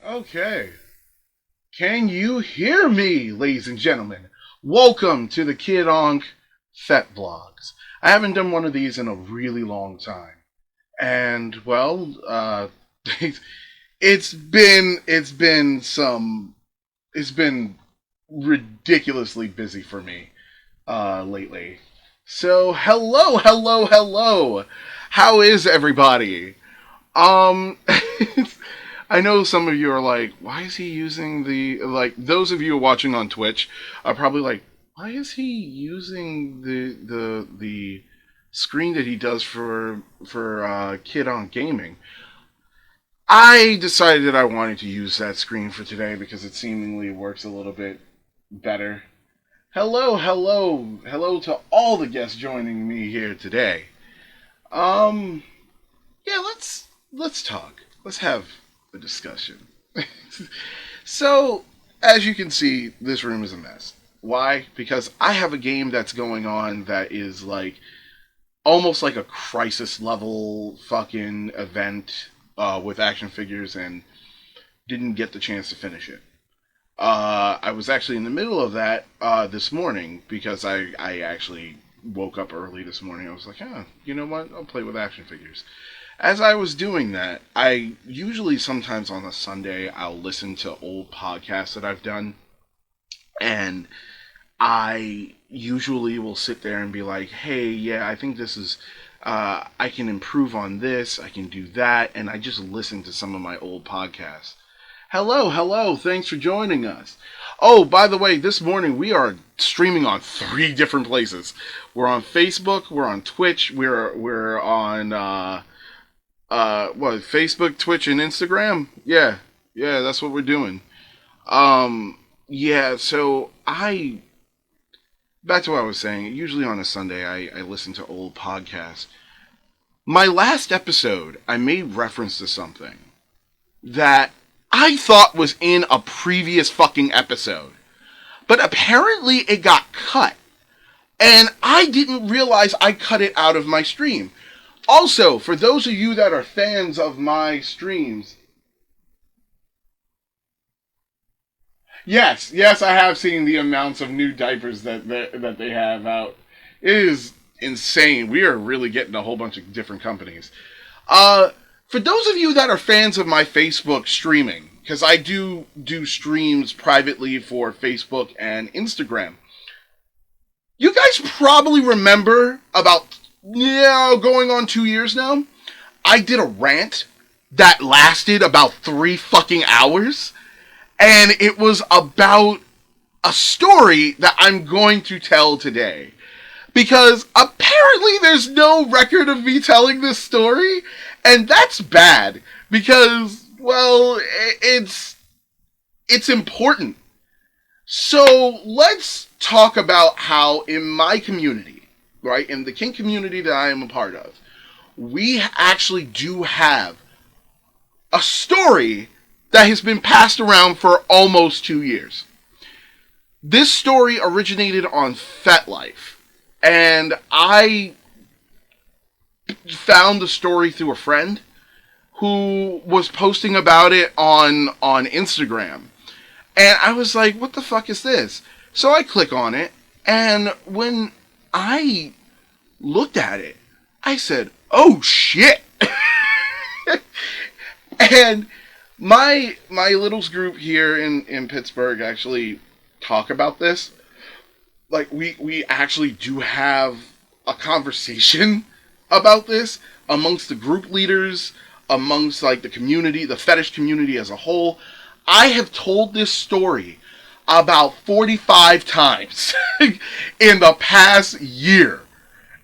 Okay. Can you hear me, ladies and gentlemen? Welcome to the Ankh Fetblogs. I haven't done one of these in a really long time. And, it's been ridiculously busy for me, lately. So, hello. How is everybody? Um, I know some of you are like, why is he using those of you watching on Twitch are probably like, why is he using the screen that he does for Kid on Gaming? I decided I wanted to use that screen for today because it seemingly works a little bit better. Hello to all the guests joining me here today. Um, yeah, let's talk. Let's have a discussion. So, as you can see, this room is a mess. Why? Because I have a game that's going on that is like almost like a crisis level fucking event with action figures and didn't get the chance to finish it. I was actually in the middle of that this morning because I actually woke up early this morning. I was like, you know what? I'll play with action figures. As I was doing that, I usually sometimes on a Sunday I'll listen to old podcasts that I've done, and I usually will sit there and be like, hey, yeah, I think this is, I can improve on this, I can do that, and I just listen to some of my old podcasts. Hello, thanks for joining us. Oh, by the way, this morning we are streaming on 3 different places. We're on Facebook, we're on Twitch, we're on Facebook, Twitch, and Instagram. Yeah, that's what we're doing. Yeah, so I back to what I was saying. Usually on a Sunday, I listen to old podcasts. My last episode, I made reference to something that I thought was in a previous fucking episode, but apparently it got cut, and I didn't realize I cut it out of my stream. Also, for those of you that are fans of my streams, yes, I have seen the amounts of new diapers that they have out. It is insane. We are really getting a whole bunch of different companies. Uh, for those of you that are fans of my Facebook streaming, because I do streams privately for Facebook and Instagram, you guys probably remember about going on 2 years now. I did a rant that lasted about 3 fucking hours, and it was about a story that I'm going to tell today. Because apparently there's no record of me telling this story, and that's bad. Because, well, it's important. So let's talk about how in my community, right, in the Kink community that I am a part of, we actually do have a story that has been passed around for almost 2 years. This story originated on FetLife, and I found the story through a friend who was posting about it on Instagram. And I was like, what the fuck is this? So I click on it, and when I looked at it, I said, oh shit. And my littles group here in Pittsburgh actually talk about this. Like we actually do have a conversation about this amongst the group leaders, amongst like the community, the fetish community as a whole. I have told this story about 45 times in the past year.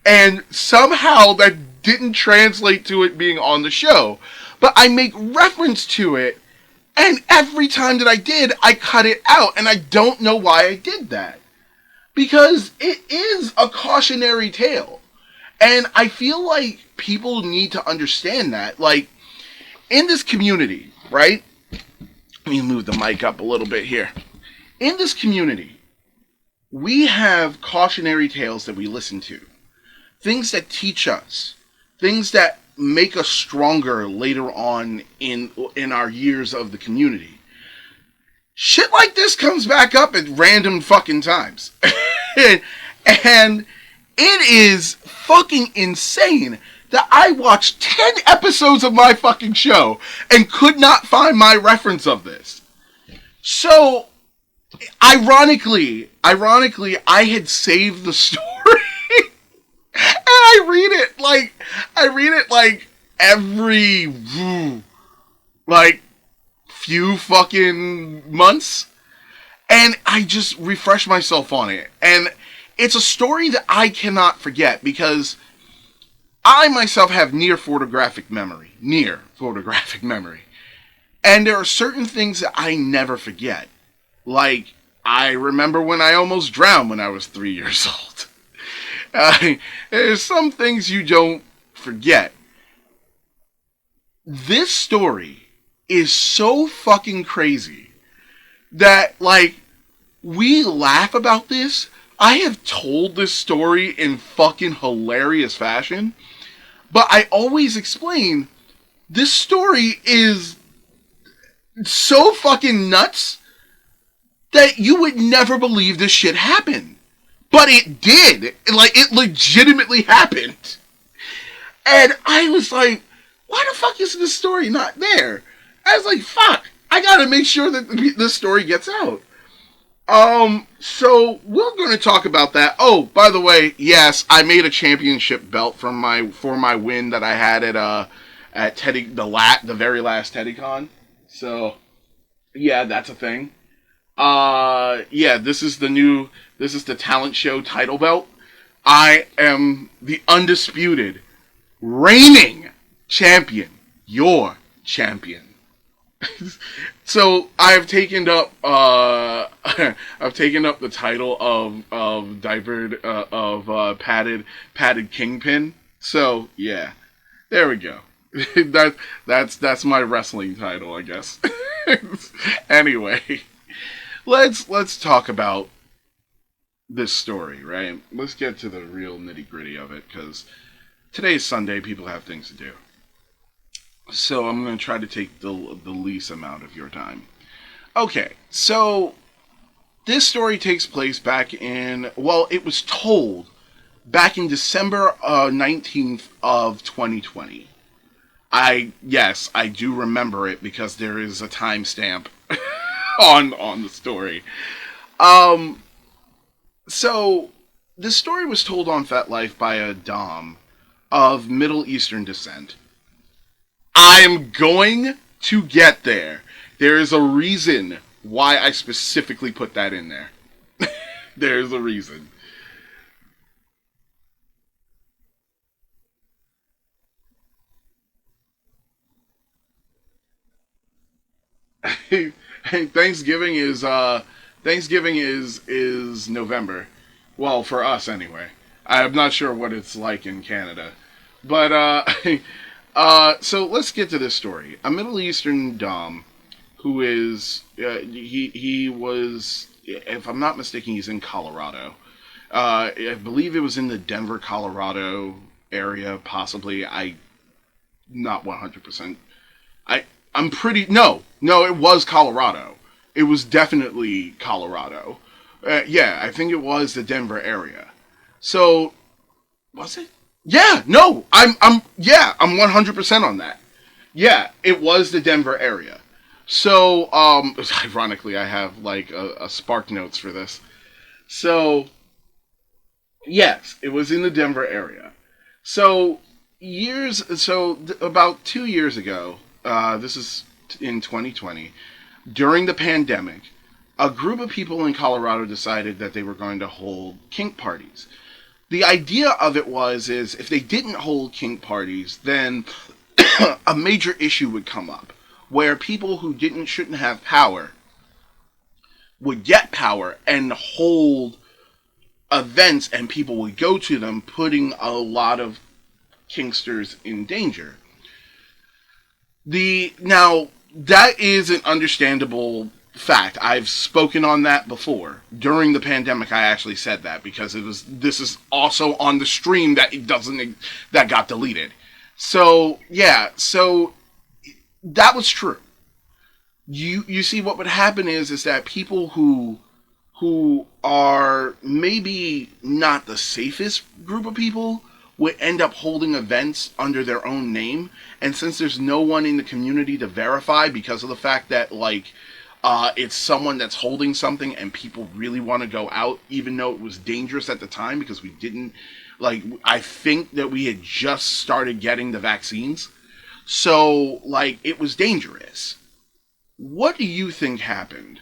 And somehow that didn't translate to it being on the show. But I make reference to it, and every time that I did, I cut it out. And I don't know why I did that. Because it is a cautionary tale. And I feel like people need to understand that. Like, in this community, right? Let me move the mic up a little bit here. In this community, we have cautionary tales that we listen to. Things that teach us. Things that make us stronger later on in our years of the community. Shit like this comes back up at random fucking times. And it is fucking insane that I watched 10 episodes of my fucking show and could not find my reference of this. So, ironically, I had saved the story. And I read it like every, like, few fucking months. And I just refresh myself on it. And it's a story that I cannot forget because I myself have near photographic memory. And there are certain things that I never forget. Like, I remember when I almost drowned when I was 3 years old. There's some things you don't forget. This story is so fucking crazy that, like, we laugh about this. I have told this story in fucking hilarious fashion, but I always explain this story is so fucking nuts that you would never believe this shit happened. But it did. Like, it legitimately happened. And I was like, why the fuck is this story not there? I was like, fuck, I gotta make sure that this story gets out. So we're going to talk about that. Oh, by the way, yes, I made a championship belt for my win that I had at Teddy, the very last TeddyCon. So, yeah, that's a thing. Yeah, this is the talent show title belt. I am the undisputed, reigning champion. Your champion. So I've taken up the title of Diaper padded kingpin. So yeah, there we go. That's my wrestling title, I guess. Anyway, let's talk about this story, right? Let's get to the real nitty gritty of it, because today's Sunday, people have things to do. So I'm going to try to take the least amount of your time. Okay, so this story takes place back in, well, it was told back in December 19th of 2020. I do remember it because there is a timestamp on the story. So this story was told on FetLife by a Dom of Middle Eastern descent. I'm going to get there. There is a reason why I specifically put that in there. There's a reason. Thanksgiving is November. Well, for us anyway. I'm not sure what it's like in Canada. But so let's get to this story. A Middle Eastern Dom, who is he was, if I'm not mistaken, he's in Colorado. I believe it was in the Denver, Colorado area, possibly. Not 100%. I'm pretty no, it was Colorado. It was definitely Colorado. Yeah, I think it was the Denver area. So was it? Yeah, no, I'm 100% on that. Yeah, it was the Denver area. So, ironically, I have like a Spark Notes for this. So, yes, it was in the Denver area. So, about 2 years ago, this is in 2020, during the pandemic, a group of people in Colorado decided that they were going to hold kink parties. The idea of it is if they didn't hold kink parties, then a major issue would come up where people who shouldn't have power would get power and hold events, and people would go to them, putting a lot of kinksters in danger. Now, that is an understandable fact. I've spoken on that before. During the pandemic, I actually said that because this is also on the stream that got deleted. So yeah, so that was true. You see, what would happen is that people who are maybe not the safest group of people would end up holding events under their own name. And since there's no one in the community to verify, because of the fact that it's someone that's holding something and people really want to go out, even though it was dangerous at the time, because we didn't, I think that we had just started getting the vaccines. So, it was dangerous. What do you think happened?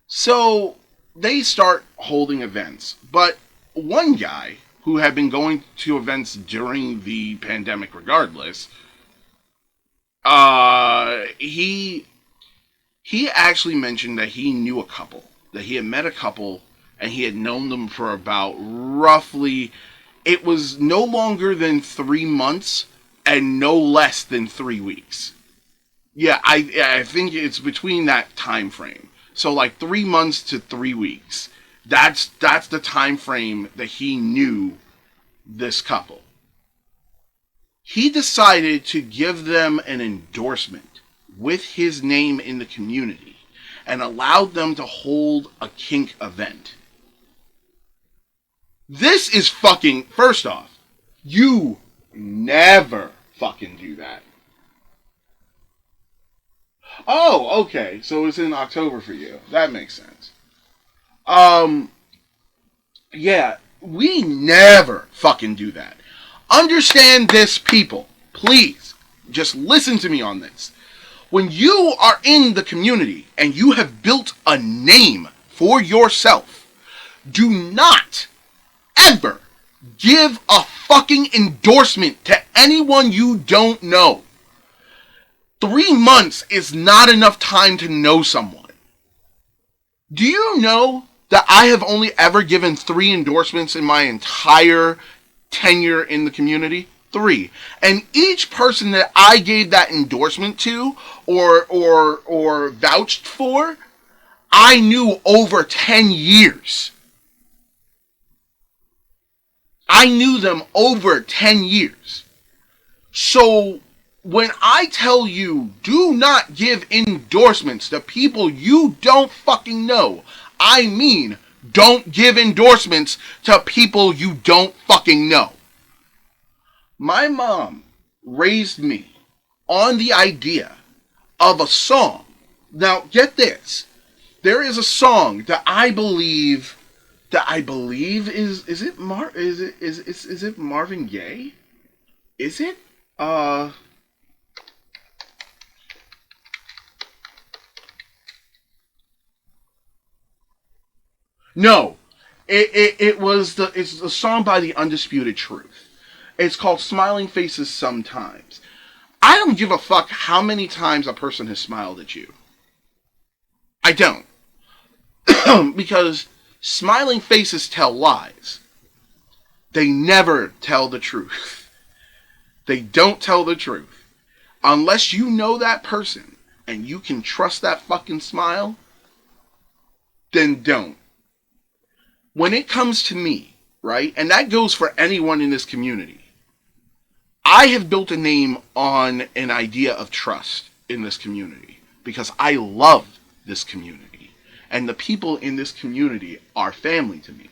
So, they start holding events, but one guy who had been going to events during the pandemic regardless, he actually mentioned that he knew a couple, that he had met a couple, and he had known them for about roughly, it was no longer than 3 months and no less than 3 weeks. Yeah, I think it's between that time frame. So 3 months to 3 weeks. That's the time frame that he knew this couple. He decided to give them an endorsement with his name in the community and allowed them to hold a kink event. This is fucking, first off, you never fucking do that. Oh, okay. So it's in October for you. That makes sense. Um, yeah, we never fucking do that. Understand this, people. Please, just listen to me on this. When you are in the community and you have built a name for yourself, do not ever give a fucking endorsement to anyone you don't know. 3 months is not enough time to know someone. Do you know that I have only ever given 3 endorsements in my entire tenure in the community? 3. And each person that I gave that endorsement to or vouched for, I knew over 10 years. I knew them over 10 years. So when I tell you, do not give endorsements to people you don't fucking know, I mean, don't give endorsements to people you don't fucking know. My mom raised me on the idea of a song. Now, get this. There is a song that I believe is it Marvin Gaye? Is it? No, it's a song by the Undisputed Truth. It's called Smiling Faces Sometimes. I don't give a fuck how many times a person has smiled at you. I don't. Because smiling faces tell lies. They never tell the truth. They don't tell the truth. Unless you know that person and you can trust that fucking smile, then don't. When it comes to me, right, and that goes for anyone in this community, I have built a name on an idea of trust in this community because I love this community and the people in this community are family to me.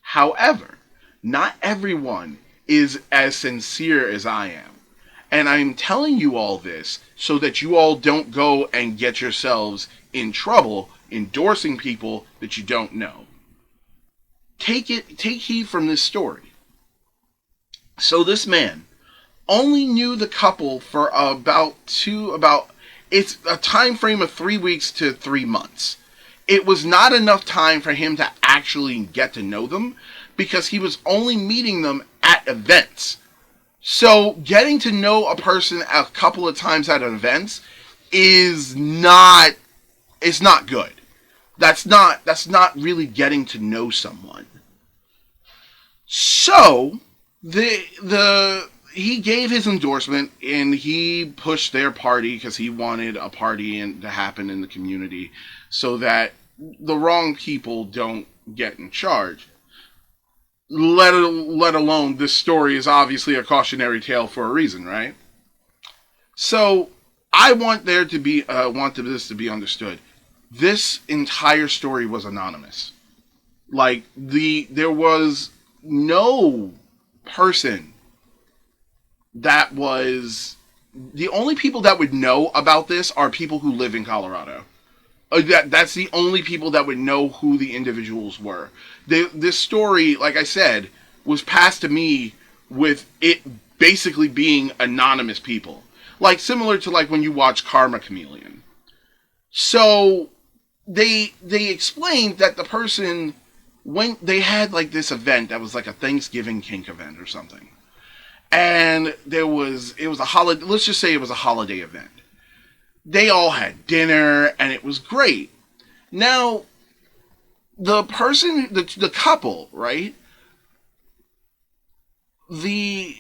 However, not everyone is as sincere as I am. And I'm telling you all this so that you all don't go and get yourselves in trouble endorsing people that you don't know. Take heed from this story. So this man only knew the couple for it's a time frame of 3 weeks to 3 months. It was not enough time for him to actually get to know them because he was only meeting them at events. So getting to know a person a couple of times at events is not good. That's not really getting to know someone. So he gave his endorsement and he pushed their party because he wanted a party to happen in the community so that the wrong people don't get in charge. let alone this story is obviously a cautionary tale for a reason, right? So I want there to be this to be understood. This entire story was anonymous. Like there was no person that was the only people that would know about this are people who live in Colorado. That's the only people that would know who the individuals were. This story, like I said, was passed to me with it basically being anonymous people. Like, similar to like when you watch Karma Chameleon. So, they explained that the person, when they had like this event that was like a Thanksgiving kink event or something. And it was a holiday, let's just say it was a holiday event. They all had dinner, and it was great. Now, the person, the couple, right? The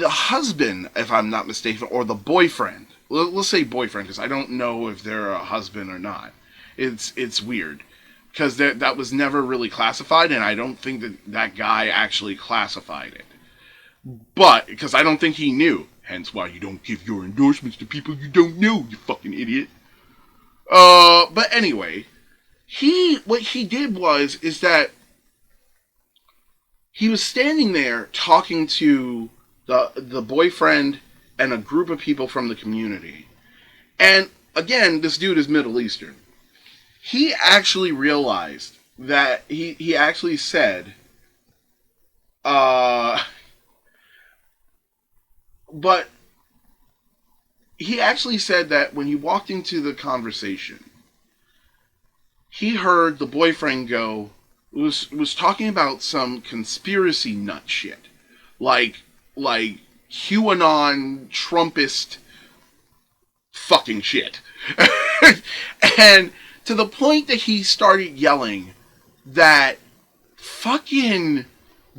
husband, if I'm not mistaken, or the boyfriend. Let's say boyfriend, because I don't know if they're a husband or not. It's weird. Because that was never really classified, and I don't think that guy actually classified it. But, because I don't think he knew. Hence why you don't give your endorsements to people you don't know, you fucking idiot. But anyway, what he did is that he was standing there talking to the boyfriend and a group of people from the community. And again, this dude is Middle Eastern. He actually realized that he actually said, but he actually said that when he walked into the conversation, he heard the boyfriend was talking about some conspiracy nut shit. Like QAnon Trumpist fucking shit. And to the point that he started yelling that fucking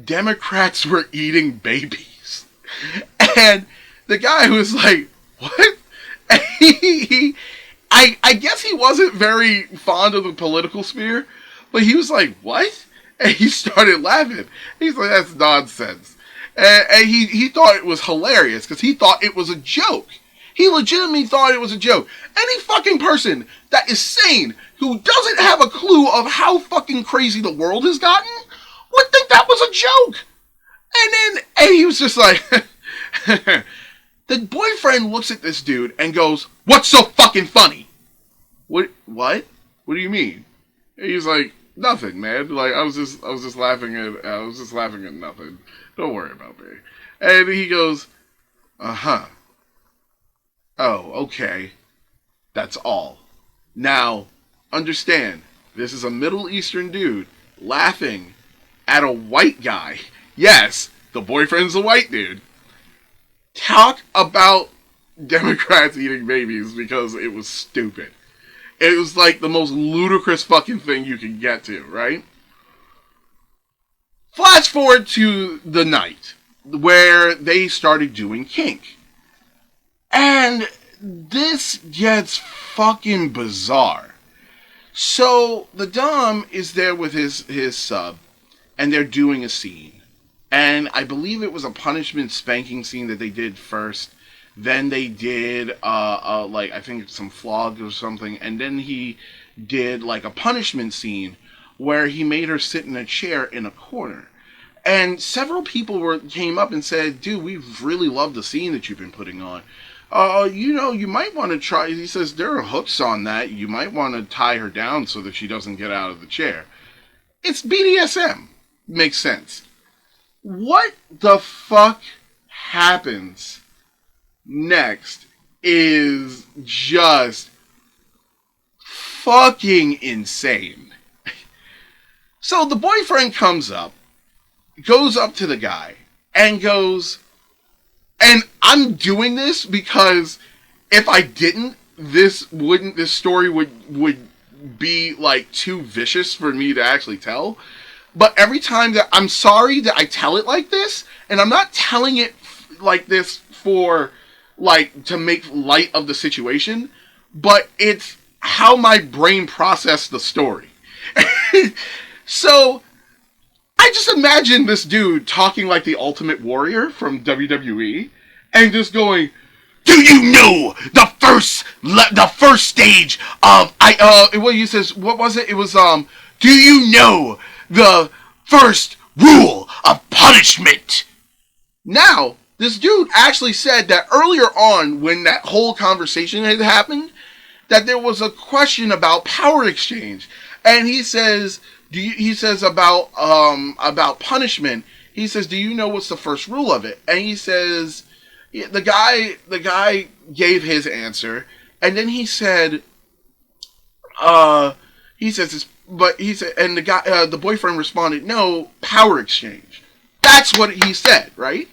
Democrats were eating babies. And the guy was like, what? And I guess he wasn't very fond of the political sphere, but he was like, what? And he started laughing. He's like, that's nonsense. And he thought it was hilarious because he thought it was a joke. He legitimately thought it was a joke. Any fucking person that is sane, who doesn't have a clue of how fucking crazy the world has gotten, would think that was a joke. And he was just like, the boyfriend looks at this dude and goes, what's so fucking funny? What? What do you mean? And he's like, nothing, man. Like, I was just laughing at nothing. Don't worry about me. And he goes, uh-huh. Oh, okay. That's all. Now, understand, this is a Middle Eastern dude laughing at a white guy. Yes, the boyfriend's a white dude. Talk about Democrats eating babies because it was stupid. It was like the most ludicrous fucking thing you can get to, right? Flash forward to the night where they started doing kink. And this gets fucking bizarre. So the Dom is there with his sub, and they're doing a scene. And I believe it was a punishment spanking scene that they did first. Then they did, like, I think some flog or something. And then he did, like, a punishment scene where he made her sit in a chair in a corner. And several people came up and said, dude, we really love the scene that you've been putting on. You might want to try, he says, there are hooks on that. You might want to tie her down so that she doesn't get out of the chair. It's BDSM. Makes sense. What the fuck happens next is just fucking insane. So the boyfriend goes up to the guy, and goes, and I'm doing this because if I didn't, this story would be like too vicious for me to actually tell. But every time that I'm sorry that I tell it like this, and I'm not telling it like this for like to make light of the situation, but it's how my brain processed the story. So I I just imagine this dude talking like the Ultimate Warrior from WWE and just going, "Do you know the first stage of what he says, what was it? It was do you know the first rule of punishment?" Now, this dude actually said that earlier on, when that whole conversation had happened, that there was a question about power exchange, and he says, about punishment. He says, "Do you know what's the first rule of it?" And he says, the guy gave his answer, and then he said, and the guy, the boyfriend responded, "No, power exchange." That's what he said, right?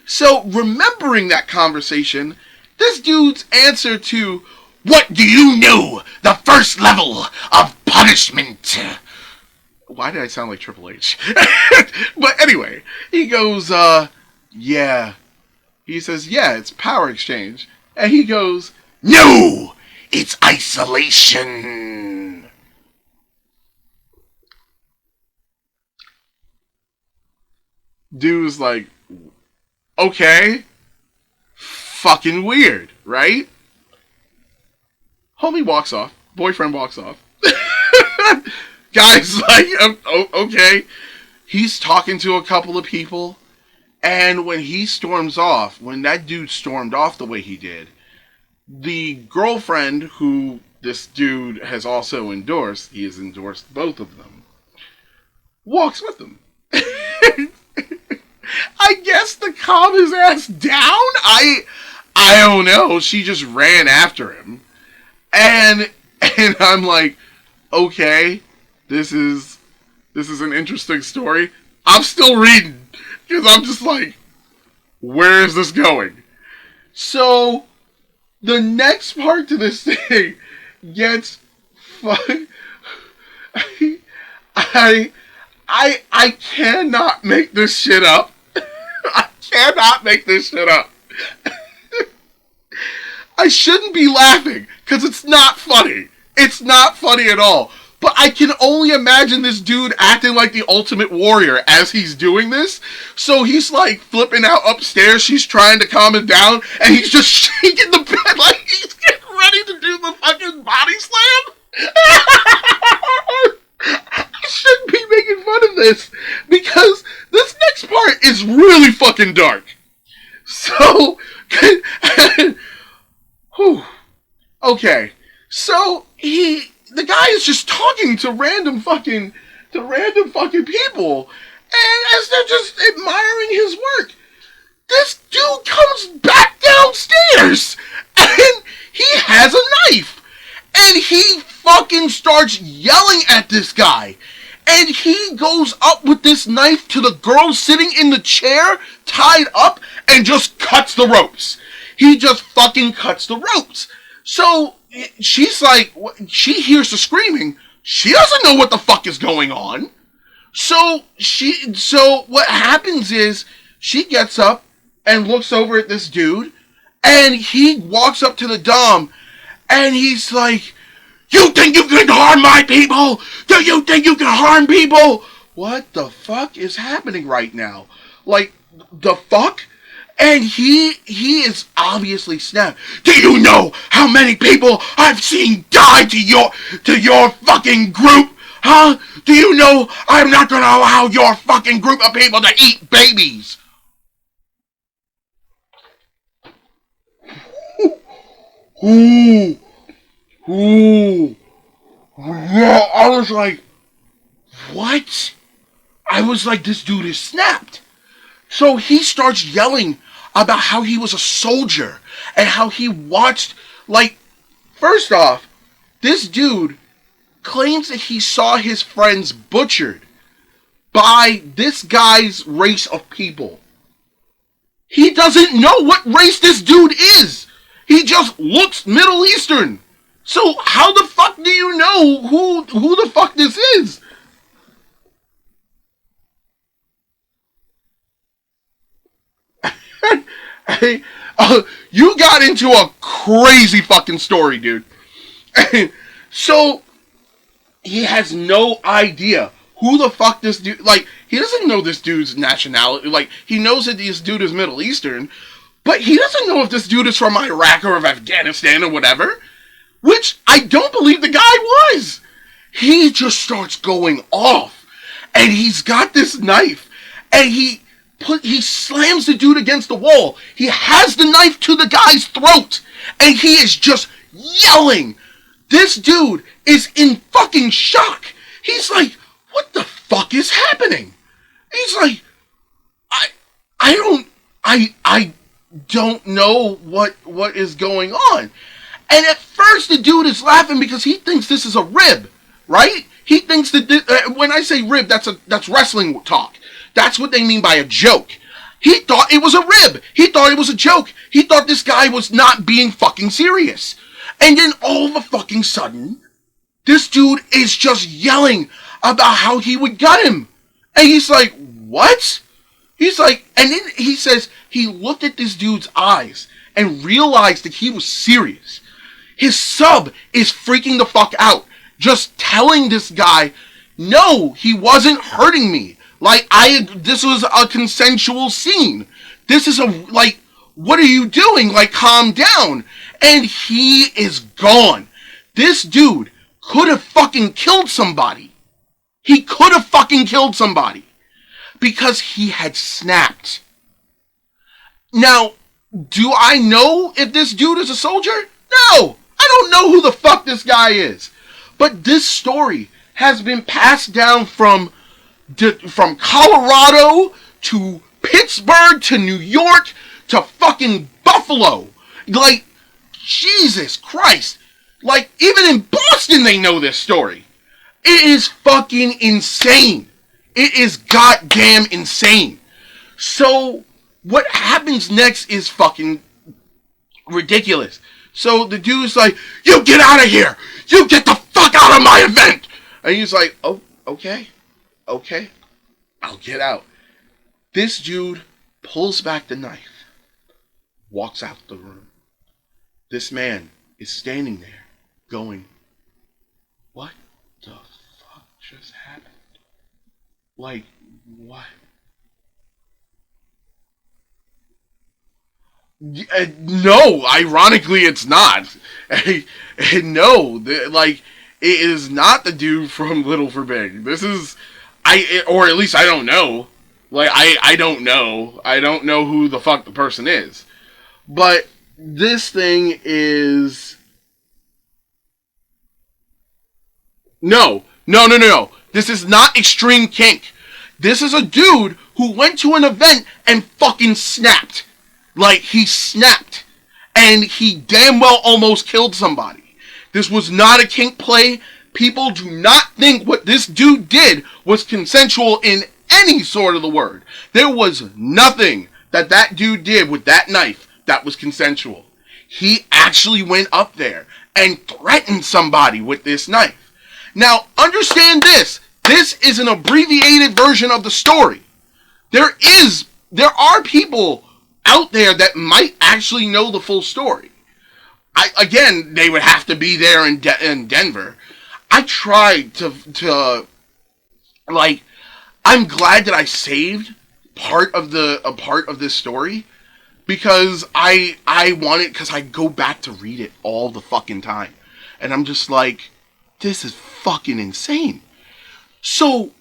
So, remembering that conversation, this dude's answer to, "What do you know the first level of punishment?" Why did I sound like Triple H? But anyway, he goes, yeah. He says, "Yeah, it's power exchange." And he goes, "No, it's isolation." Dude's like, okay, fucking weird, right? Homie walks off. Boyfriend walks off. Guy's like, okay. He's talking to a couple of people. And when that dude stormed off the way he did, the girlfriend, who this dude has also endorsed, he has endorsed both of them, walks with him. I guess to calm his ass down? I don't know. She just ran after him. And I'm like, okay, this is an interesting story. I'm still reading. Because I'm just like, where is this going? So, the next part to this thing gets fun. I cannot make this shit up. I cannot make this shit up. I shouldn't be laughing, because it's not funny. It's not funny at all. But I can only imagine this dude acting like the Ultimate Warrior as he's doing this. So he's like flipping out upstairs. She's trying to calm him down. And he's just shaking the bed like he's getting ready to do the fucking body slam. I shouldn't be making fun of this. Because this next part is really fucking dark. So, okay. So the guy is just talking to random fucking people, and as they're just admiring his work, this dude comes back downstairs, and he has a knife, and he fucking starts yelling at this guy, and he goes up with this knife to the girl sitting in the chair, tied up, and just cuts the ropes. He just fucking cuts the ropes. So she's like, she hears the screaming. She doesn't know what the fuck is going on. So what happens is she gets up and looks over at this dude, and he walks up to the dom, and he's like, "You think you can harm my people? Do you think you can harm people?" What the fuck is happening right now? Like, the fuck? And he is obviously snapped. "Do you know how many people I've seen die to your fucking group? Huh? Do you know I'm not gonna allow your fucking group of people to eat babies?" Ooh. Yeah, I was like, what? I was like, this dude is snapped. So he starts yelling about how he was a soldier and how he watched, like, first off, this dude claims that he saw his friends butchered by this guy's race of people. He doesn't know what race this dude is. He just looks Middle Eastern. So how the fuck do you know who the fuck this is? Hey, you got into a crazy fucking story, dude. So, he has no idea who the fuck this dude, like, he doesn't know this dude's nationality. Like, he knows that this dude is Middle Eastern, but he doesn't know if this dude is from Iraq or of Afghanistan or whatever, which I don't believe the guy was. He just starts going off, and he's got this knife, and he slams the dude against the wall. He has the knife to the guy's throat, and he is just yelling. This dude is in fucking shock. He's like, what the fuck is happening? He's like, I don't know what is going on. And at first the dude is laughing because he thinks this is a rib, right? He thinks that when I say rib, that's wrestling talk. That's what they mean by a joke. He thought it was a rib. He thought it was a joke. He thought this guy was not being fucking serious. And then all of a fucking sudden, this dude is just yelling about how he would gut him. And he's like, what? He's like, and then he says he looked at this dude's eyes and realized that he was serious. His sub is freaking the fuck out, just telling this guy, no, he wasn't hurting me. Like, this was a consensual scene. This is like, what are you doing? Like, calm down. And he is gone. This dude could have fucking killed somebody. He could have fucking killed somebody. Because he had snapped. Now, do I know if this dude is a soldier? No! I don't know who the fuck this guy is. But this story has been passed down from Colorado to Pittsburgh to New York to fucking Buffalo. Like, Jesus Christ. Like, even in Boston they know this story. It is fucking insane. It is goddamn insane. So, what happens next is fucking ridiculous. So, the dude's like, you get out of here! You get the fuck out of my event! And he's like, oh, okay, I'll get out. This dude pulls back the knife, walks out the room. This man is standing there, going, what the fuck just happened? Like, what? No, ironically, it's not. No, like, it is not the dude from Little for Big. This is, or at least I don't know. Like, I don't know. I don't know who the fuck the person is. But this thing is... No. This is not extreme kink. This is a dude who went to an event and fucking snapped. Like, he snapped. And he damn well almost killed somebody. This was not a kink play. People do not think what this dude did was consensual in any sort of the word. There was nothing that dude did with that knife that was consensual. He actually went up there and threatened somebody with this knife. Now, understand this. This is an abbreviated version of the story. There are people out there that might actually know the full story. Again, they would have to be there in Denver. I tried to like, I'm glad that I saved a part of this story because I wanted, because I go back to read it all the fucking time. And I'm just like, this is fucking insane. So,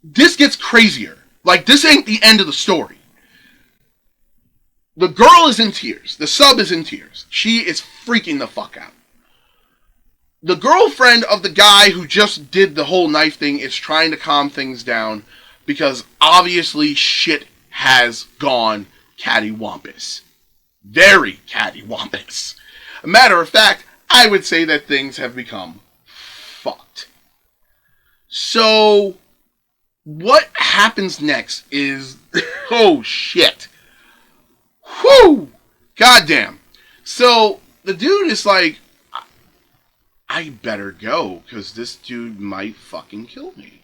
this gets crazier. Like, this ain't the end of the story. The girl is in tears. The sub is in tears. She is freaking the fuck out. The girlfriend of the guy who just did the whole knife thing is trying to calm things down because obviously shit has gone cattywampus. Very cattywampus. A matter of fact, I would say that things have become fucked. So, what happens next is, oh shit. Whew! Goddamn. So, the dude is like, I better go, because this dude might fucking kill me.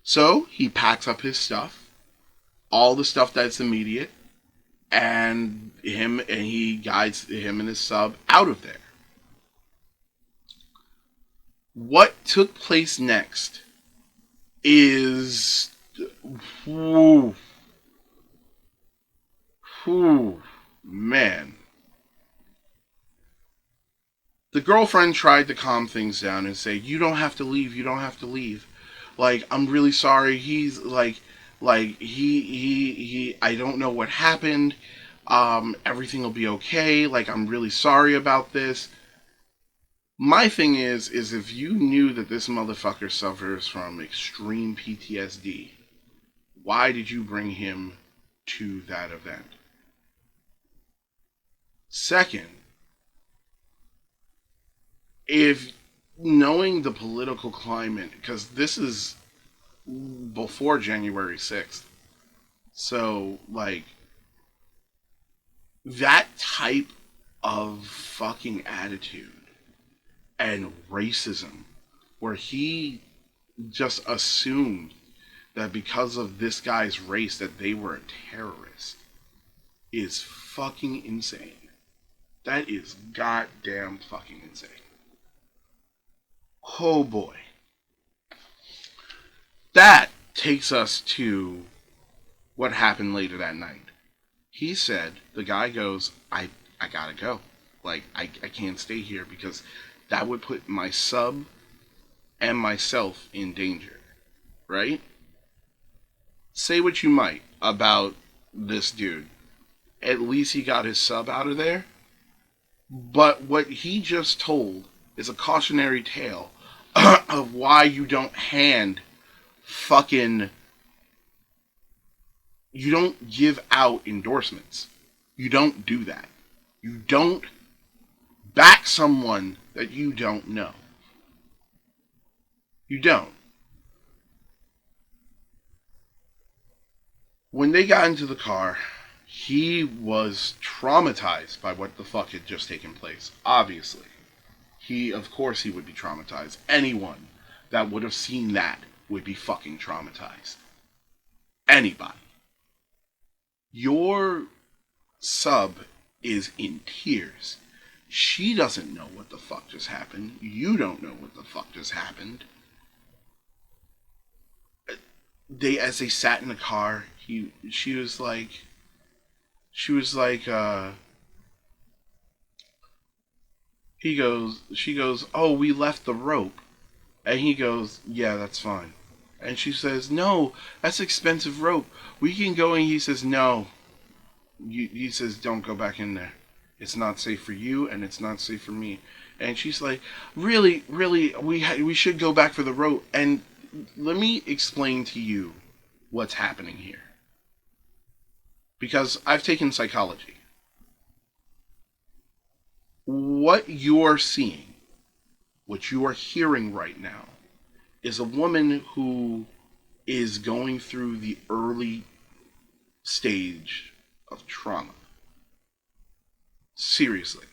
So, he packs up his stuff, all the stuff that's immediate, and he guides him and his sub out of there. What took place next is, whew, whew, man. The girlfriend tried to calm things down and say, "You don't have to leave. You don't have to leave. Like, I'm really sorry. He's like he. I don't know what happened. Everything will be okay. Like, I'm really sorry about this." My thing is if you knew that this motherfucker suffers from extreme PTSD, why did you bring him to that event? Second, if knowing the political climate, because this is before January 6th, so like that type of fucking attitude and racism, where he just assumed that because of this guy's race that they were a terrorist, is fucking insane. That is goddamn fucking insane. Oh boy. That takes us to what happened later that night. He said, the guy goes, I gotta go. Like, I can't stay here because that would put my sub and myself in danger. Right? Say what you might about this dude. At least he got his sub out of there. But what he just told is a cautionary tale of why you don't hand fucking... You don't give out endorsements. You don't do that. You don't back someone that you don't know. You don't. When they got into the car, he was traumatized by what the fuck had just taken place. Obviously. Of course he would be traumatized. Anyone that would have seen that would be fucking traumatized. Anybody. Your sub is in tears. She doesn't know what the fuck just happened. You don't know what the fuck just happened. As they sat in the car, she was like, she goes, "Oh, we left the rope." And he goes, "Yeah, that's fine." And she says, "No, that's expensive rope. We can go." And he says, "No." He says, "Don't go back in there. It's not safe for you, and it's not safe for me." And she's like, "Really, really, we should go back for the rope." And let me explain to you what's happening here. Because I've taken psychology. What you're seeing, what you are hearing right now, is a woman who is going through the early stage of trauma. Seriously.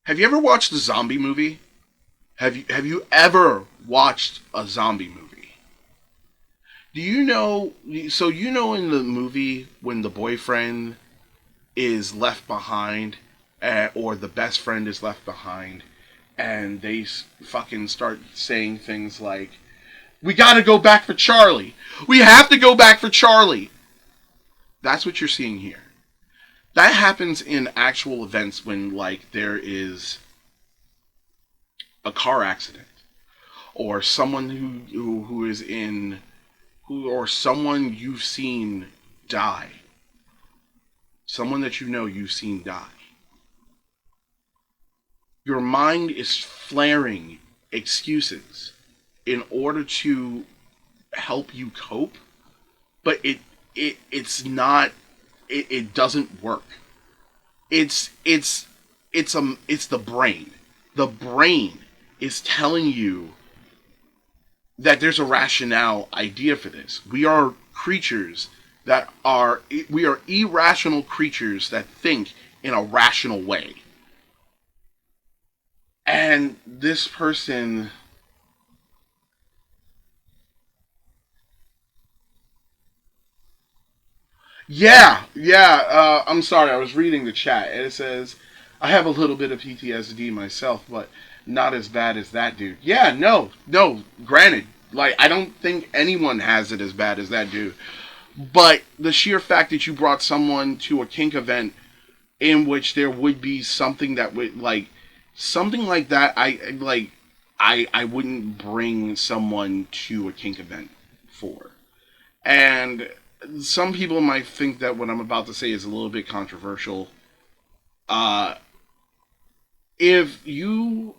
Have you ever watched a zombie movie? Have you ever watched a zombie movie? Do you know, so you know in the movie when the boyfriend is left behind, or the best friend is left behind, and they fucking start saying things like, "We gotta go back for Charlie. We have to go back for Charlie." That's what you're seeing here. That happens in actual events when, like, there is a car accident, or someone who is in, or someone you've seen die. Someone that you know you've seen die. Your mind is flaring excuses in order to help you cope, but it's not, it doesn't work. It's the brain. The brain is telling you that there's a rationale idea for this. We are irrational creatures that think in a rational way. And this person, I'm sorry, I was reading the chat, and it says, "I have a little bit of PTSD myself, but not as bad as that dude." Yeah, no, granted, Like, I don't think anyone has it as bad as that dude. But the sheer fact that you brought someone to a kink event in which there would be something that would, like, something like that, I wouldn't bring someone to a kink event for. And some people might think that what I'm about to say is a little bit controversial. Uh, if you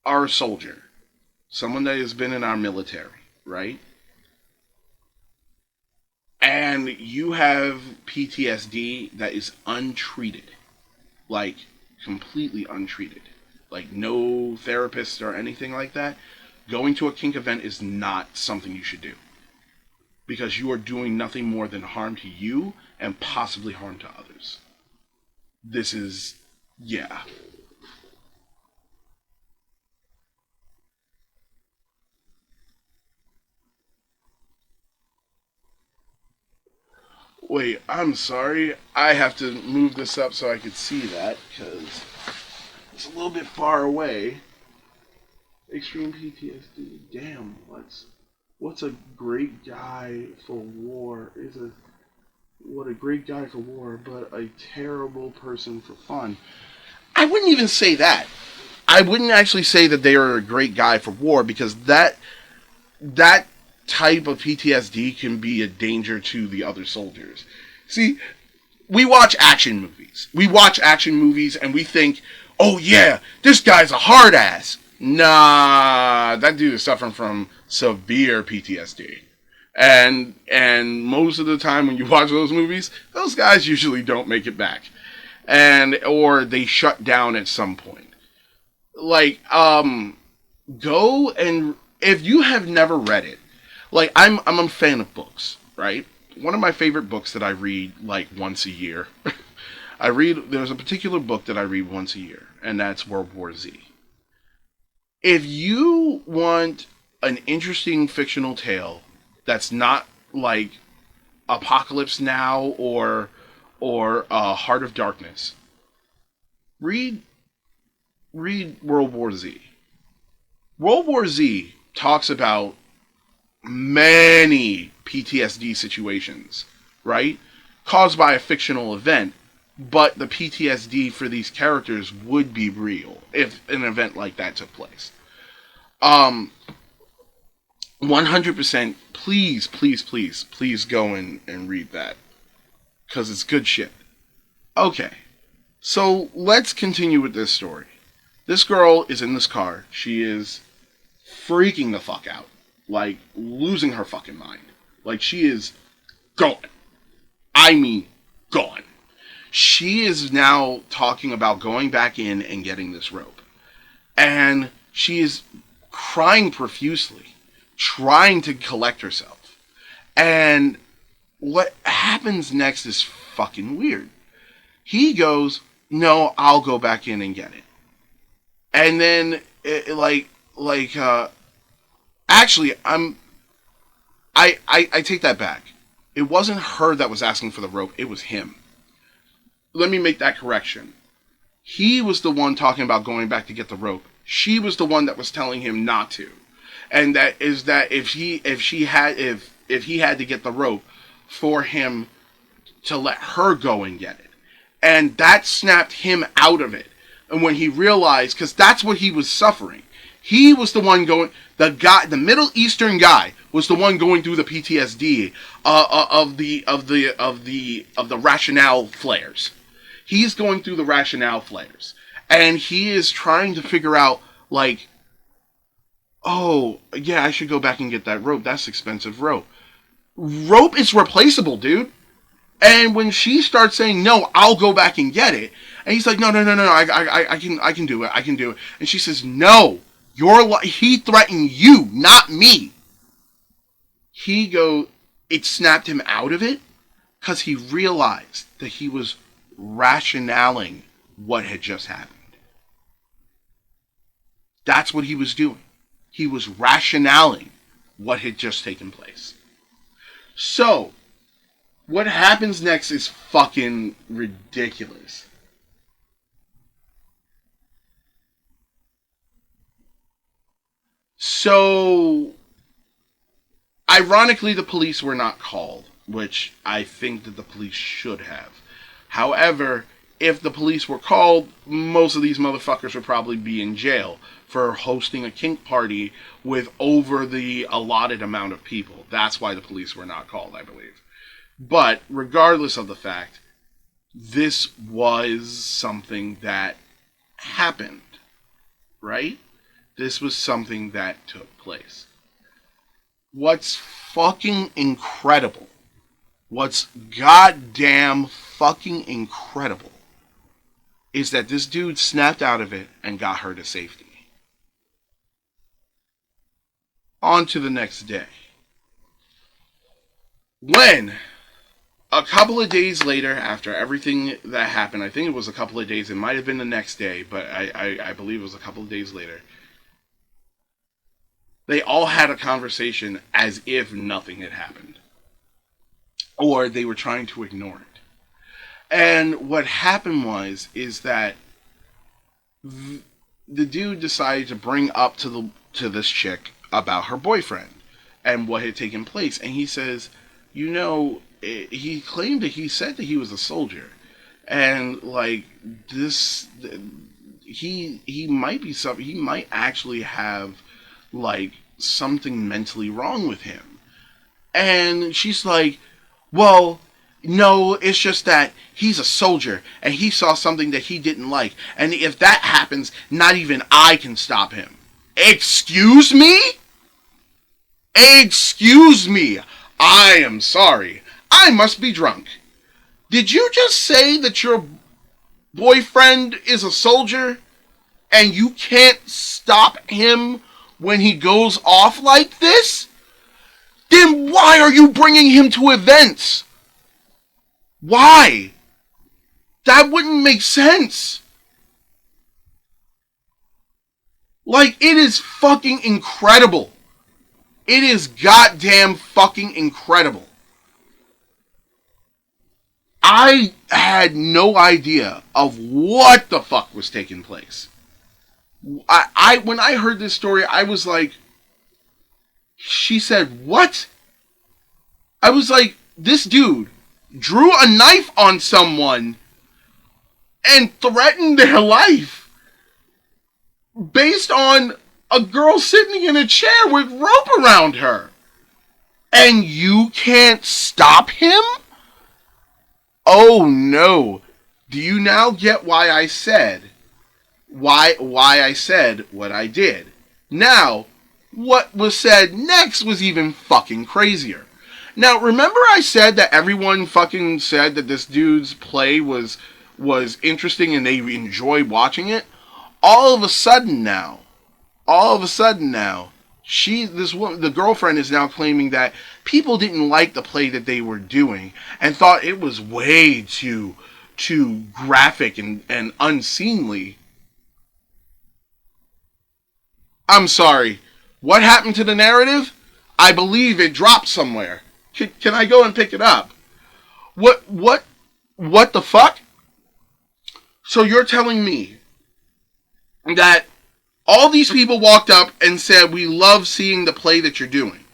are a soldier, someone that has been in our military, right? And you have PTSD that is untreated, like completely untreated, like no therapist or anything like that, going to a kink event is not something you should do because you are doing nothing more than harm to you and possibly harm to others. This is, yeah. Wait, I'm sorry. I have to move this up so I can see that because it's a little bit far away. Extreme PTSD. Damn, what's a great guy for war is a what a great guy for war, but a terrible person for fun. I wouldn't even say that. I wouldn't actually say that they are a great guy for war because that type of PTSD can be a danger to the other soldiers. See, we watch action movies. We watch action movies and we think, oh yeah, this guy's a hard ass. Nah, that dude is suffering from severe PTSD. And most of the time when you watch those movies, those guys usually don't make it back. And or they shut down at some point. Like, go and if you have never read it, like I'm a fan of books, right? One of my favorite books that I read like once a year. There's a particular book that I read once a year, and that's World War Z. If you want an interesting fictional tale that's not like Apocalypse Now or Heart of Darkness, read World War Z. World War Z talks about many PTSD situations, right? Caused by a fictional event, but the PTSD for these characters would be real if an event like that took place. Um, 100%, please, please, please, please go and read that. Because it's good shit. Okay, so let's continue with this story. This girl is in this car. She is freaking the fuck out. Like, losing her fucking mind. Like, she is gone. I mean, gone. She is now talking about going back in and getting this rope. And she is crying profusely, trying to collect herself. And what happens next is fucking weird. He goes, no, I'll go back in and get it. And then, actually, I take that back. It wasn't her that was asking for the rope, it was him. Let me make that correction. He was the one talking about going back to get the rope. She was the one that was telling him not to. And that is that if he had to get the rope for him to let her go and get it. And that snapped him out of it. And when he realized, because that's what he was suffering. He was the one going, the Middle Eastern guy was the one going through the PTSD of the rationale flares. He's going through the rationale flares. And he is trying to figure out, like, oh, yeah, I should go back and get that rope. That's expensive rope. Rope is replaceable, dude. And when she starts saying, no, I'll go back and get it. And he's like, no, I can do it. I can do it. And she says, no, he threatened you, not me. It snapped him out of it because he realized that he was rationaling what had just happened. That's what he was doing. He was rationaling what had just taken place. So, what happens next is fucking ridiculous. So, Ironically, the police were not called, which I think that the police should have. However, if the police were called, most of these motherfuckers would probably be in jail for hosting a kink party with over the allotted amount of people. That's why the police were not called, I believe. But regardless of the fact, this was something that happened, right? This was something that took place. What's fucking incredible, what's goddamn fucking incredible, is that this dude snapped out of it and got her to safety. On to the next day. When, a couple of days later, after everything that happened, I think it was a couple of days, it might have been the next day, but I believe it was a couple of days later, they all had a conversation as if nothing had happened. Or they were trying to ignore it. And what happened is that the dude decided to bring up to this chick about her boyfriend and what had taken place. And he says, he claimed that he said that he was a soldier. And like this, he might actually have like something mentally wrong with him. And she's like, well, no, it's just that he's a soldier and he saw something that he didn't like. And if that happens, not even I can stop him. Excuse me? Excuse me. I am sorry. I must be drunk. Did you just say that your boyfriend is a soldier and you can't stop him when he goes off like this? Then why are you bringing him to events? Why? That wouldn't make sense. Like, it is fucking incredible. It is goddamn fucking incredible. I had no idea of what the fuck was taking place. When I heard this story, I was like, she said, what? I was like, this dude drew a knife on someone and threatened their life based on a girl sitting in a chair with rope around her. And you can't stop him? Oh no. Do you now get why I said what I did? Now, what was said next was even fucking crazier. Now, remember I said that everyone fucking said that this dude's play was interesting and they enjoyed watching it? All of a sudden now, the girlfriend is now claiming that people didn't like the play that they were doing and thought it was way too graphic and unseemly. I'm sorry. What happened to the narrative? I believe it dropped somewhere. Can I go and pick it up? What the fuck? So you're telling me that all these people walked up and said, we love seeing the play that you're doing.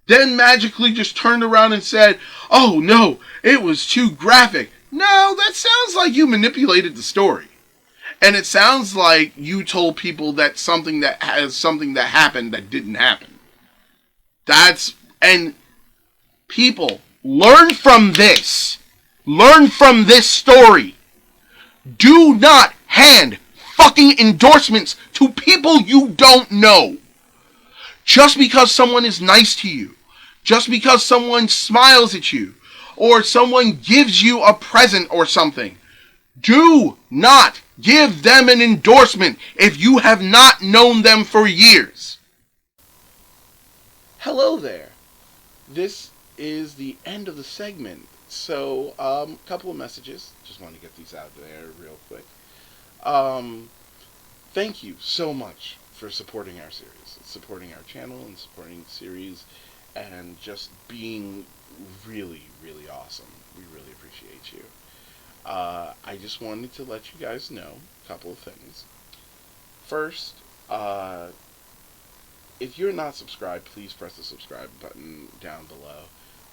Then magically just turned around and said, oh no, it was too graphic. No, that sounds like you manipulated the story. And it sounds like you told people that something that happened that didn't happen. And people, learn from this. Learn from this story. Do not hand fucking endorsements to people you don't know. Just because someone is nice to you, just because someone smiles at you, or someone gives you a present or something, do not give them an endorsement if you have not known them for years. Hello there. This is the end of the segment. So, a couple of messages. Just want to get these out there real quick. Thank you so much for supporting our series, supporting our channel, and supporting the series, and just being really, really awesome. We really appreciate you. I just wanted to let you guys know a couple of things. First, if you're not subscribed, please press the subscribe button down below.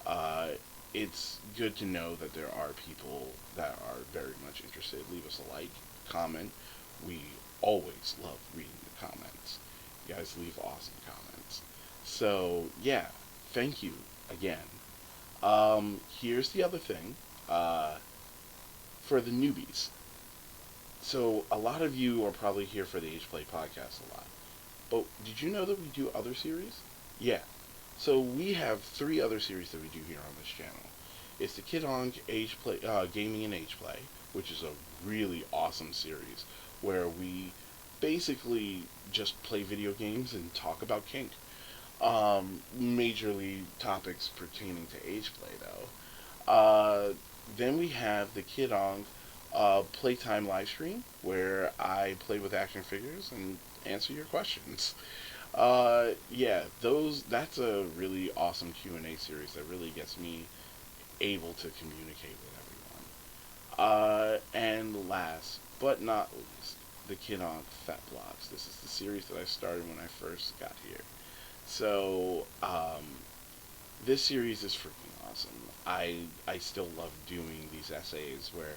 Uh, it's good to know that there are people that are very much interested. Leave us a like, comment. We always love reading the comments. You guys leave awesome comments. So, yeah, thank you again. Here's the other thing for the newbies. So, a lot of you are probably here for the AgePlay podcast a lot. But did you know that we do other series? Yeah. So we have three other series that we do here on this channel. It's the Kid Ankh Gaming and Age Play, which is a really awesome series where we basically just play video games and talk about kink. Majorly topics pertaining to age play though. Then we have the Kid Ankh Playtime live stream where I play with action figures and answer your questions. Yeah, that's a really awesome Q&A series that really gets me able to communicate with everyone. And last but not least, the Kid Ankh Fetblogs. This is the series that I started when I first got here. So, this series is freaking awesome. I still love doing these essays where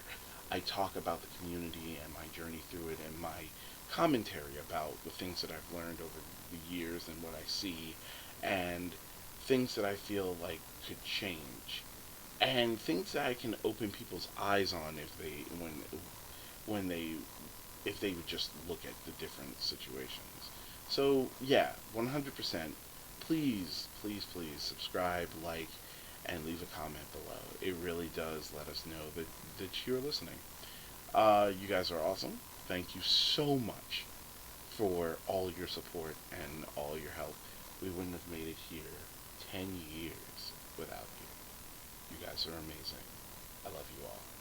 I talk about the community and my journey through it and my commentary about the things that I've learned over the years and what I see and things that I feel like could change and things that I can open people's eyes on if they when they if they would just look at the different situations. So yeah, 100%. Please, please, please subscribe, like, and leave a comment below. It really does let us know that you're listening. You guys are awesome. Thank you so much for all your support and all your help. We wouldn't have made it here 10 years without you. You guys are amazing. I love you all.